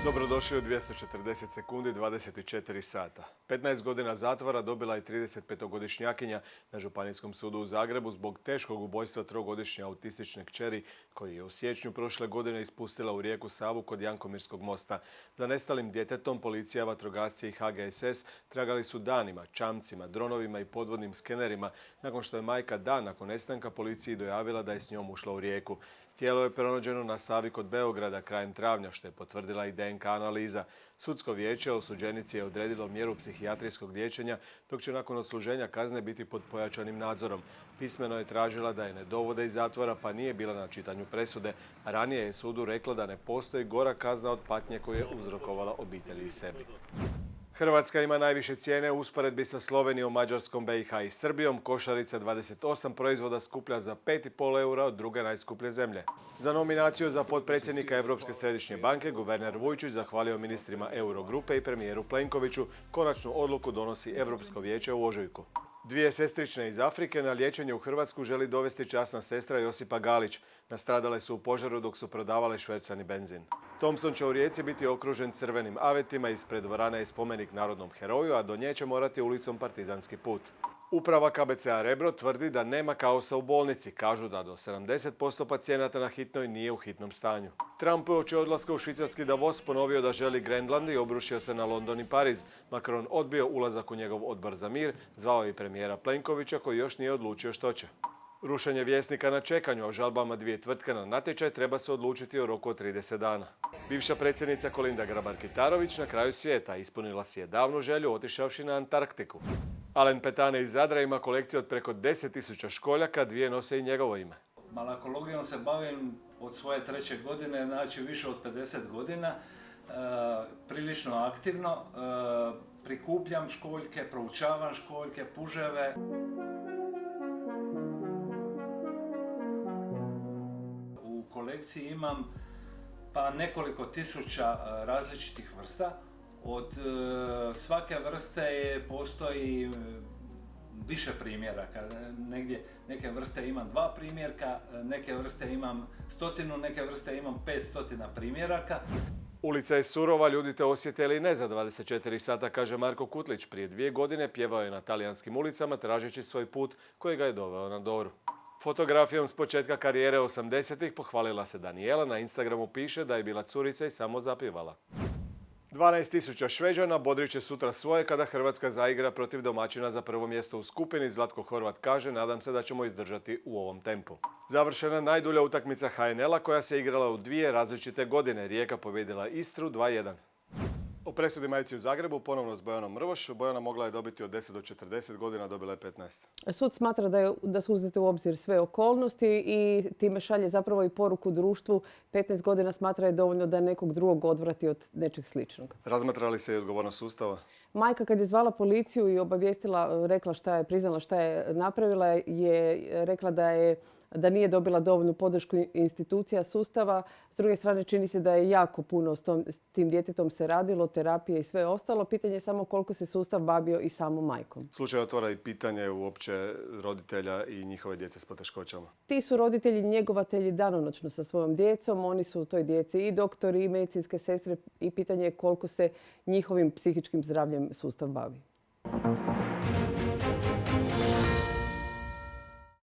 Dobrodošli u 240 sekundi 24 sata. 15 godina zatvora dobila je 35-godišnjakinja na Županijskom sudu u Zagrebu zbog teškog ubojstva trogodišnje autistične kćeri koji je u siječnju prošle godine ispustila u rijeku Savu kod Jankomirskog mosta. Za nestalim djetetom policija, vatrogasci i HGSS tragali su danima, čamcima, dronovima i podvodnim skenerima nakon što je majka dan nakon nestanka policiji dojavila da je s njom ušla u rijeku. Tijelo je pronađeno na Savi kod Beograda krajem travnja, što je potvrdila i DNK analiza. Sudsko vijeće osuđenici je odredilo mjeru psihijatrijskog liječenja, dok će nakon odsluženja kazne biti pod pojačanim nadzorom. Pismeno je tražila da je ne dovode iz zatvora, pa nije bila na čitanju presude. Ranije je sudu rekla da ne postoji gora kazna od patnje koju je uzrokovala obitelji i sebi. Hrvatska ima najviše cijene u usporedbi sa Slovenijom, Mađarskom, BiH i Srbijom. Košarica 28 proizvoda skuplja za 5,5 eura od druge najskuplje zemlje. Za nominaciju za potpredsjednika Europske središnje banke guverner Vujčić zahvalio ministrima Eurogrupe i premijeru Plenkoviću. Konačnu odluku donosi Europsko vijeće u ožujku. Dvije sestrične iz Afrike na liječenje u Hrvatsku želi dovesti časna sestra Josipa Galić. Nastradale su u požaru dok su prodavale švercani benzin. Thompson će u Rijeci biti okružen crvenim avetima, ispred dvorane je spomenik narodnom heroju, a do nje će morati ulicom Partizanski put. Uprava KBC-a Rebro tvrdi da nema kaosa u bolnici. Kažu da do 70% pacijenata na hitnoj nije u hitnom stanju. Trump je uoči odlaska u švicarski Davos ponovio da želi Grenland i obrušio se na London i Pariz. Macron odbio ulazak u njegov odbor za mir, zvao je i premijera Plenkovića koji još nije odlučio što će. Rušenje Vjesnika na čekanju, o žalbama dvije tvrtke na natječaj treba se odlučiti u roku od 30 dana. Bivša predsjednica Kolinda Grabar-Kitarović na kraju svijeta ispunila si je davnu želju otišavši na Antarktiku. Alen Petane iz Zadra ima kolekciju od preko 10.000 školjaka, dvije nose i njegovo ime. Malakologijom se bavim od svoje 3. godine, znači više od 50 godina, prilično aktivno. Prikupljam školjke, proučavam školjke, puževe. U kolekciji imam pa nekoliko tisuća različitih vrsta. Od svake vrste postoji više primjeraka. Neke vrste imam 2 primjerka, neke vrste imam 100, neke vrste imam 500 primjeraka. Ulica je surova, ljudi te osjete ili ne za 24 sata, kaže Marko Kutlić. Prije 2 godine pjevao je na talijanskim ulicama tražeći svoj put koji ga je doveo na Doru. Fotografijom s početka karijere 80-ih pohvalila se Danijela. Na Instagramu piše da je bila curica i samo zapjevala. 12.000 Šveđana bodrit će sutra svoje kada Hrvatska zaigra protiv domaćina za prvo mjesto u skupini. Zlatko Horvat kaže, nadam se da ćemo izdržati u ovom tempu. Završena najdulja utakmica HNL-a koja se igrala u 2 različite godine. Rijeka pobjedila Istru 2:1. O presudi majci u Zagrebu ponovno s Bojanom Mrvoš. Bojana mogla je dobiti od 10 do 40 godina, dobila je 15. Sud smatra da su uzete u obzir sve okolnosti i time šalje zapravo i poruku društvu. 15 godina smatra je dovoljno da nekog drugog odvrati od nečeg sličnog. Razmatra li se i odgovornost sustava? Majka kad je zvala policiju i obavijestila, priznala šta je napravila, je rekla da nije dobila dovoljnu podršku institucija sustava. S druge strane, čini se da je jako puno s tim djetetom se radilo, terapije i sve ostalo. Pitanje je samo koliko se sustav bavio i samom majkom. Slučaj otvara i pitanje uopće roditelja i njihove djece s poteškoćama. Ti su roditelji njegovatelji danonoćno sa svojom djecom. Oni su u toj djeci i doktori i medicinske sestre i pitanje je koliko se njihovim psihičkim zdravljem sustav bavi.